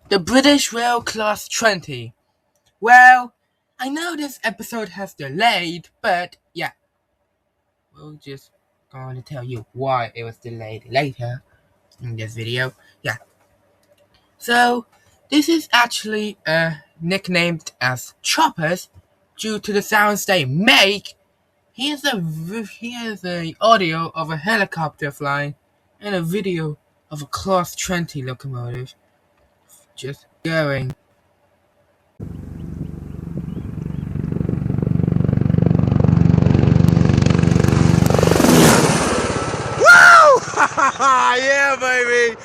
The British Rail Class 20. Well, I know this episode has delayed, but yeah, we'll just going to tell you why it was delayed later in this video. Yeah, so this is actually nicknamed as choppers due to the sounds they make. Here's a audio of a helicopter flying and a video of a Class 20 locomotive just going. Woo! Yeah, baby!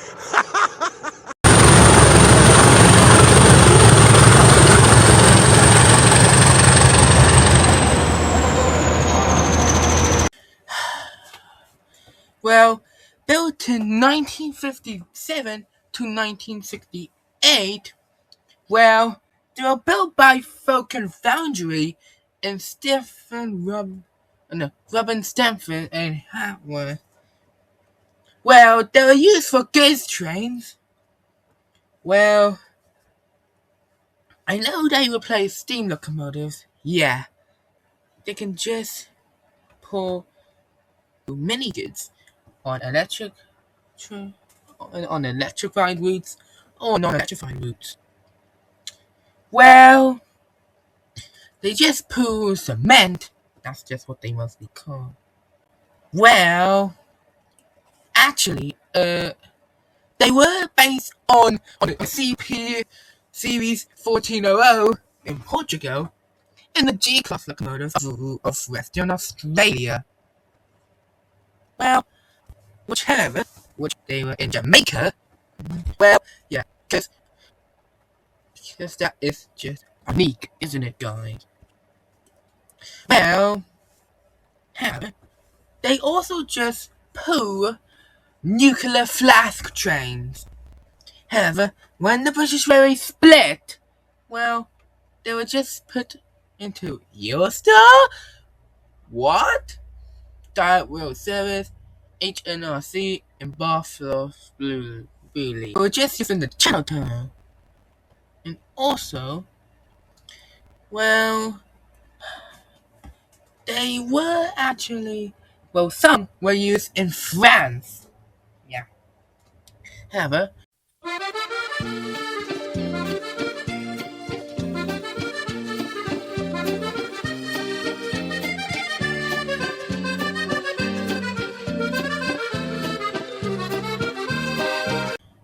Well, built in 1957 to 1968, well, they were built by Falcon Foundry in Robin Stamford and Hatworth. Well, they were used for goods trains. Well, I know they replace steam locomotives. Yeah, they can just pull mini goods on on electrified routes or non-electrified routes. Well, they just pull cement. That's just what they mostly call. Well, actually, they were based on the CP Series 1400 in Portugal and the G-Class locomotives of Western Australia. Well, which they were in Jamaica. Well, yeah, because that is just unique, isn't it, guys? Well, however, they also just pull nuclear flask trains. However, when the British Railway split, well, they were just put into Eurostar? What? Direct Rail Service, HNRC, and Buffalo Blue. They were just using the Channel Tunnel. And also, well, they were actually, well, some were used in France. Yeah. However,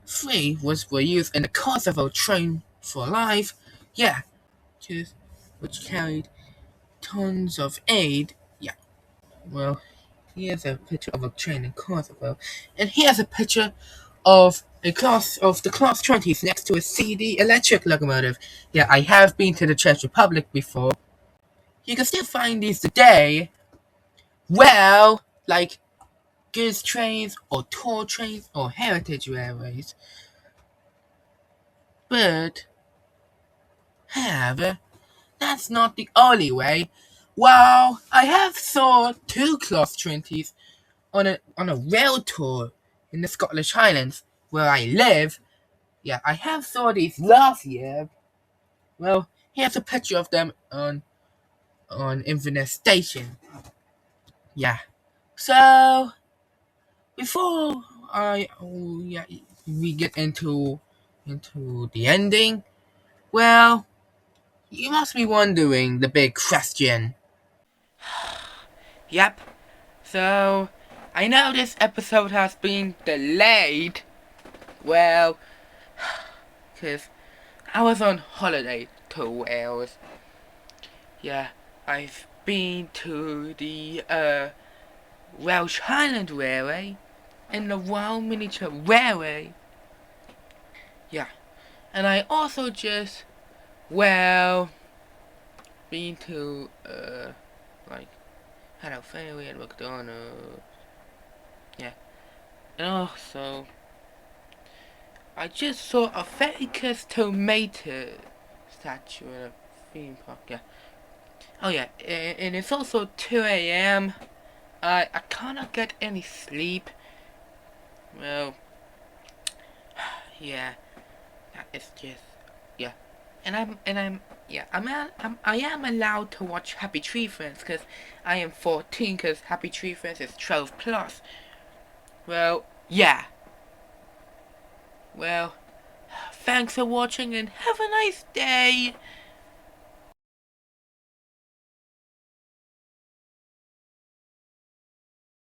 three were used in the Kosovo Train for Life. Yeah, which carried tons of aid. Yeah. Well, here's a picture of a train in Kosovo, and here's a picture of the Class 20s next to a CD electric locomotive. Yeah, I have been to the Czech Republic before. You can still find these today. Well, like goods trains or tour trains or heritage railways. But, however, that's not the only way. Well, I have saw two Class 20s on a rail tour in the Scottish Highlands where I live. Yeah, I have saw these last year. Well, here's a picture of them on Inverness Station. Yeah. So before we get into the ending, well, you must be wondering the big question. Yep. So I know this episode has been delayed. Well, because I was on holiday to Wales. Yeah, I've been to the Welsh Highland Railway and the Royal Miniature Railway. Yeah, and I also just, well, been to like Hello Ferry and McDonald's. Yeah, and also I just saw a Fecus Tomato statue in a theme park. Yeah. Oh yeah, and it's also 2 a.m. I cannot get any sleep. Well, yeah, It's just, yeah. I am allowed to watch Happy Tree Friends because I am 14 because Happy Tree Friends is 12 plus. Well, yeah. Well, thanks for watching and have a nice day.